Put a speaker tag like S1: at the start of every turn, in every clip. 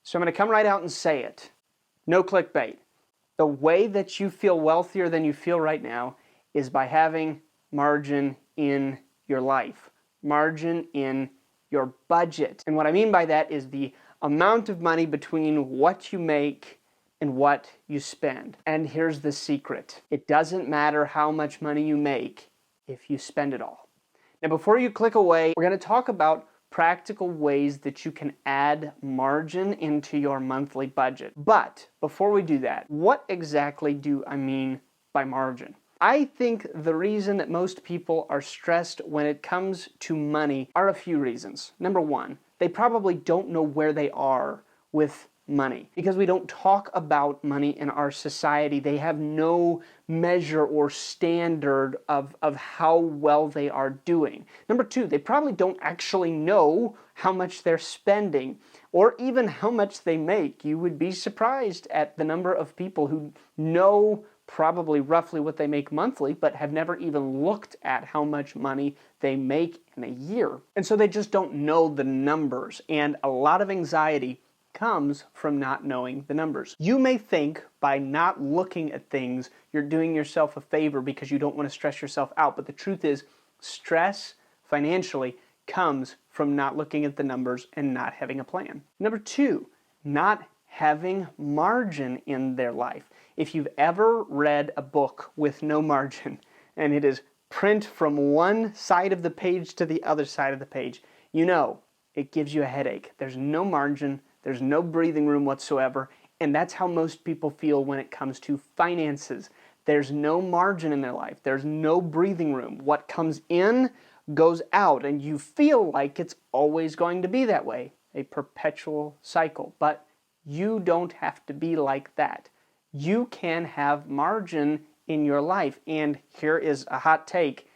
S1: So I'm going to come right out and say it. No clickbait. The way that you feel wealthier than you feel right now is by having margin in your life, margin in your budget. And what I mean by that is the amount of money between what you make and what you spend. And here's the secret. It doesn't matter how much money you make if you spend it all. Now, before you click away, we're going to talk about practical ways that you can add margin into your monthly budget. But before we do that, what exactly do I mean by margin? I think the reason that most people are stressed when it comes to money are a few reasons. Number one, they probably don't know where they are with money because we don't talk about money in our society. They have no measure or standard of how well they are doing. Number two, they probably don't actually know how much they're spending or even how much they make. You would be surprised at the number of people who know probably roughly what they make monthly, but have never even looked at how much money they make in a year. And so they just don't know the numbers, and a lot of anxiety comes from not knowing the numbers. You may think by not looking at things, you're doing yourself a favor because you don't want to stress yourself out, but the truth is, stress financially comes from not looking at the numbers and not having a plan. Number two, not having margin in their life. If you've ever read a book with no margin, and it is print from one side of the page to the other side of the page, you know it gives you a headache. There's no margin, there's no breathing room whatsoever, and that's how most people feel when it comes to finances. There's no margin in their life. There's no breathing room. What comes in goes out, and you feel like it's always going to be that way, a perpetual cycle. But you don't have to be like that. You can have margin in your life, and here is a hot take.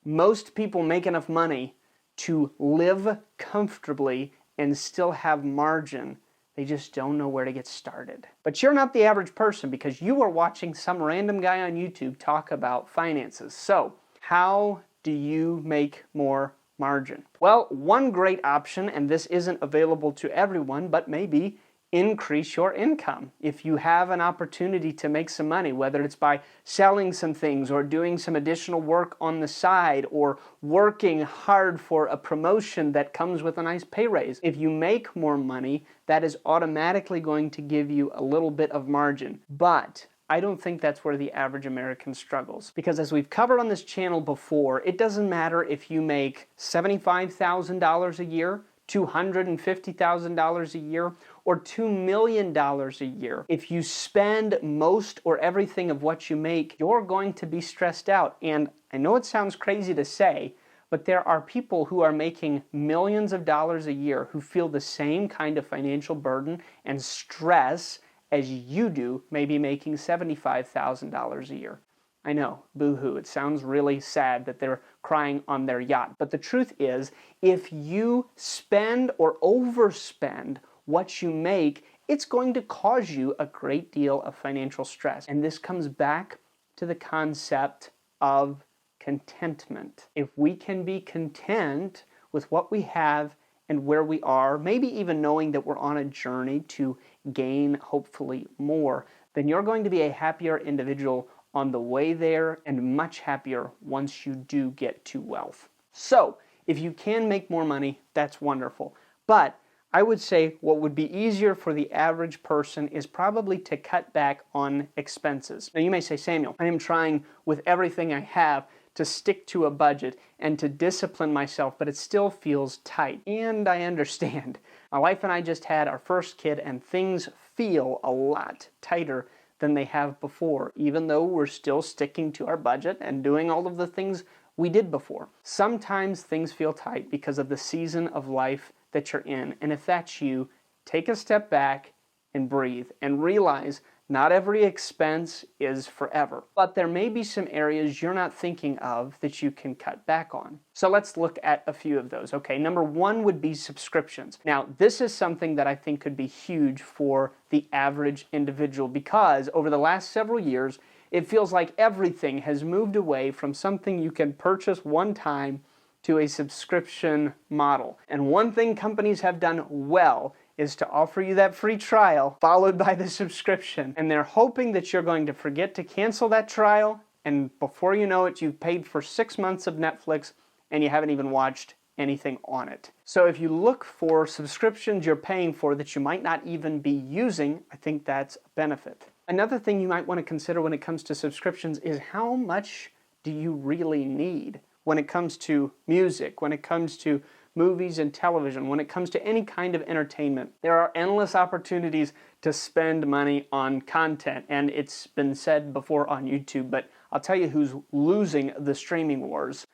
S1: Most people make enough money to live comfortably and still have margin. They just don't know where to get started. But you're not the average person because you are watching some random guy on YouTube talk about finances. So, how do you make more margin? Well, one great option, and this isn't available to everyone, but maybe increase your income. If you have an opportunity to make some money, whether it's by selling some things or doing some additional work on the side or working hard for a promotion that comes with a nice pay raise, if you make more money, that is automatically going to give you a little bit of margin. But I don't think that's where the average American struggles. Because as we've covered on this channel before, it doesn't matter if you make $75,000 a year, $250,000 a year, or $2 million a year. If you spend most or everything of what you make, you're going to be stressed out. And I know it sounds crazy to say, but there are people who are making millions of dollars a year who feel the same kind of financial burden and stress as you do, maybe making $75,000 a year. I know, boo-hoo, it sounds really sad that they're crying on their yacht. But the truth is, if you spend or overspend what you make, it's going to cause you a great deal of financial stress. And this comes back to the concept of contentment. If we can be content with what we have and where we are, maybe even knowing that we're on a journey to gain, hopefully, more, then you're going to be a happier individual on the way there and much happier once you do get to wealth. So, if you can make more money, that's wonderful. But I would say what would be easier for the average person is probably to cut back on expenses. Now you may say, Samuel, I am trying with everything I have to stick to a budget and to discipline myself, but it still feels tight. And I understand. My wife and I just had our first kid, and things feel a lot tighter than they have before, even though we're still sticking to our budget and doing all of the things we did before. Sometimes things feel tight because of the season of life that you're in, and if that's you, take a step back and breathe and realize not every expense is forever, but there may be some areas you're not thinking of that you can cut back on. So let's look at a few of those. Okay, number one would be subscriptions. Now, this is something that I think could be huge for the average individual because over the last several years, it feels like everything has moved away from something you can purchase one time to a subscription model. And one thing companies have done well is to offer you that free trial followed by the subscription. And they're hoping that you're going to forget to cancel that trial, and before you know it, you've paid for 6 months of Netflix and you haven't even watched anything on it. So if you look for subscriptions you're paying for that you might not even be using, I think that's a benefit. Another thing you might want to consider when it comes to subscriptions is how much do you really need when it comes to music, when it comes to movies and television, when it comes to any kind of entertainment. There are endless opportunities to spend money on content, and it's been said before on YouTube, but I'll tell you who's losing the streaming wars.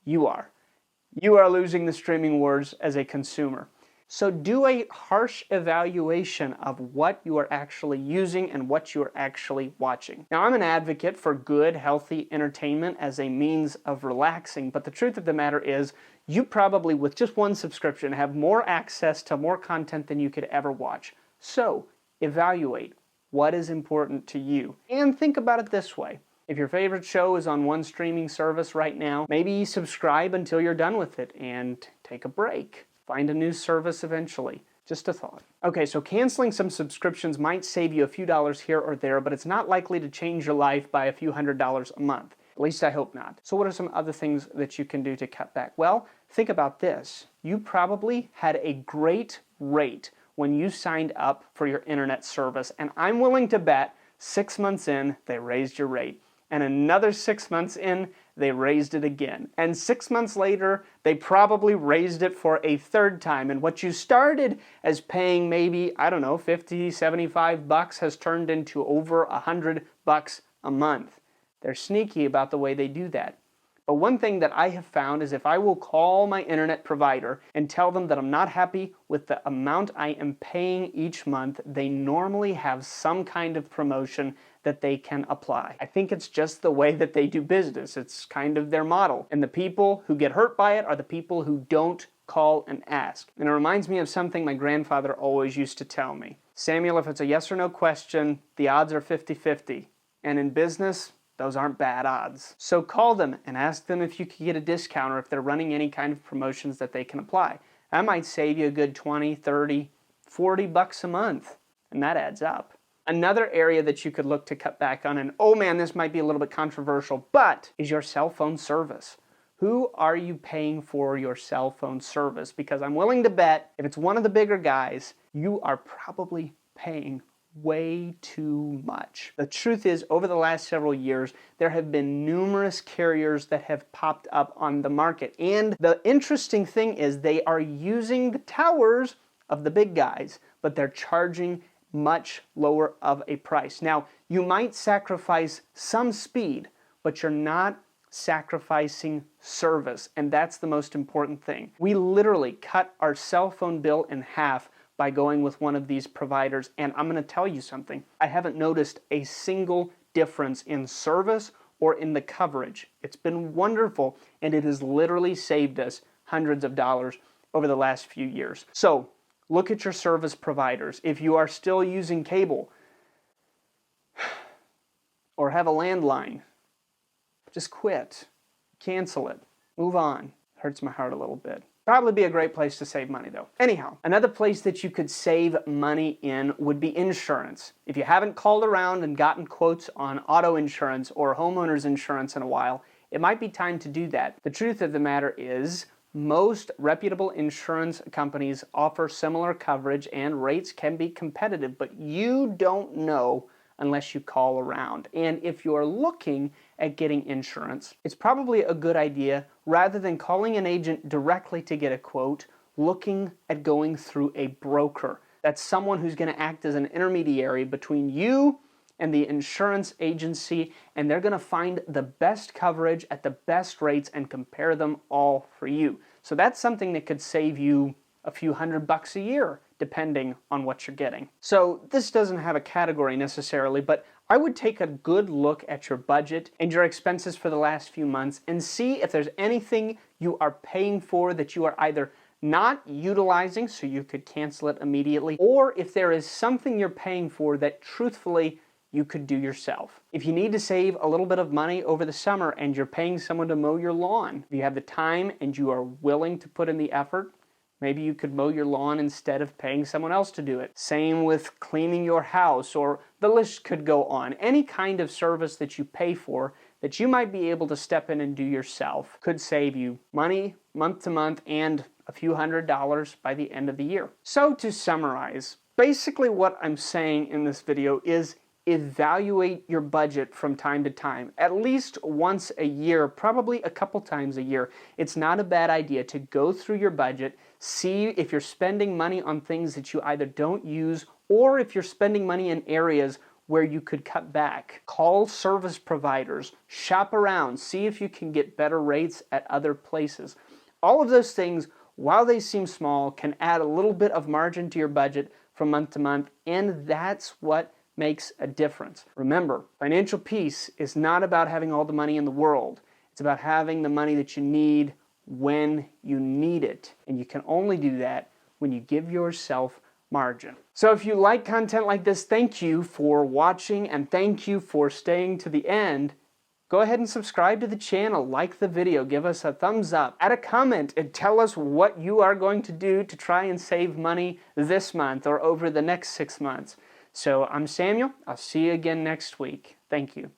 S1: You are. You are losing the streaming wars as a consumer. So do a harsh evaluation of what you are actually using and what you are actually watching. Now, I'm an advocate for good, healthy entertainment as a means of relaxing, but the truth of the matter is you probably, with just one subscription, have more access to more content than you could ever watch. So evaluate what is important to you. And think about it this way. If your favorite show is on one streaming service right now, maybe subscribe until you're done with it and take a break. Find a new service eventually. Just a thought. Okay, so canceling some subscriptions might save you a few dollars here or there, but it's not likely to change your life by a few $100s a month. At least I hope not. So what are some other things that you can do to cut back? Well, think about this. You probably had a great rate when you signed up for your internet service, and I'm willing to bet 6 months in, they raised your rate. And another 6 months in, they raised it again. And 6 months later, they probably raised it for a third time. And what you started as paying maybe, I don't know, 50, 75 bucks has turned into over $100 a month. They're sneaky about the way they do that. But one thing that I have found is if I will call my internet provider and tell them that I'm not happy with the amount I am paying each month, they normally have some kind of promotion that they can apply. I think it's just the way that they do business. It's kind of their model. And the people who get hurt by it are the people who don't call and ask. And it reminds me of something my grandfather always used to tell me. Samuel, if it's a yes or no question, the odds are 50-50. And in business, those aren't bad odds. So call them and ask them if you can get a discount or if they're running any kind of promotions that they can apply. That might save you a good 20, 30, 40 bucks a month. And that adds up. Another area that you could look to cut back on, and oh man, this might be a little bit controversial, but is your cell phone service. Who are you paying for your cell phone service? Because I'm willing to bet if it's one of the bigger guys, you are probably paying way too much. The truth is, over the last several years, there have been numerous carriers that have popped up on the market. And the interesting thing is they are using the towers of the big guys, but they're charging much lower of a price. Now, you might sacrifice some speed, but you're not sacrificing service, and that's the most important thing. We literally cut our cell phone bill in half by going with one of these providers, and I'm going to tell you something. I haven't noticed a single difference in service or in the coverage. It's been wonderful, and it has literally saved us hundreds of dollars over the last few years. So, look at your service providers. If you are still using cable or have a landline, just quit. Cancel it. Move on. Hurts my heart a little bit. Probably be a great place to save money though. Anyhow, another place that you could save money in would be insurance. If you haven't called around and gotten quotes on auto insurance or homeowners insurance in a while, it might be time to do that. The truth of the matter is, most reputable insurance companies offer similar coverage and rates can be competitive, but you don't know unless you call around. And if you're looking at getting insurance, it's probably a good idea, rather than calling an agent directly to get a quote, looking at going through a broker. That's someone who's going to act as an intermediary between you and the insurance agency, and they're going to find the best coverage at the best rates and compare them all for you. So that's something that could save you a few $100 a year, depending on what you're getting. So this doesn't have a category necessarily, but I would take a good look at your budget and your expenses for the last few months and see if there's anything you are paying for that you are either not utilizing, so you could cancel it immediately, or if there is something you're paying for that truthfully you could do yourself. If you need to save a little bit of money over the summer and you're paying someone to mow your lawn, if you have the time and you are willing to put in the effort, Maybe you could mow your lawn instead of paying someone else to do it. Same with cleaning your house, or the list could go on. Any kind of service that you pay for that you might be able to step in and do yourself could save you money month to month and a few $100s by the end of the year. So to summarize, basically what I'm saying in this video is evaluate your budget from time to time, at least once a year, probably a couple times a year. It's not a bad idea to go through your budget, see if you're spending money on things that you either don't use or if you're spending money in areas where you could cut back. Call service providers, shop around, see if you can get better rates at other places. All of those things, while they seem small, can add a little bit of margin to your budget from month to month, and that's what makes a difference. Remember, financial peace is not about having all the money in the world. It's about having the money that you need when you need it. And you can only do that when you give yourself margin. So if you like content like this, thank you for watching and thank you for staying to the end. Go ahead and subscribe to the channel, like the video, give us a thumbs up, add a comment, and tell us what you are going to do to try and save money this month or over the next 6 months. So I'm Samuel. I'll see you again next week. Thank you.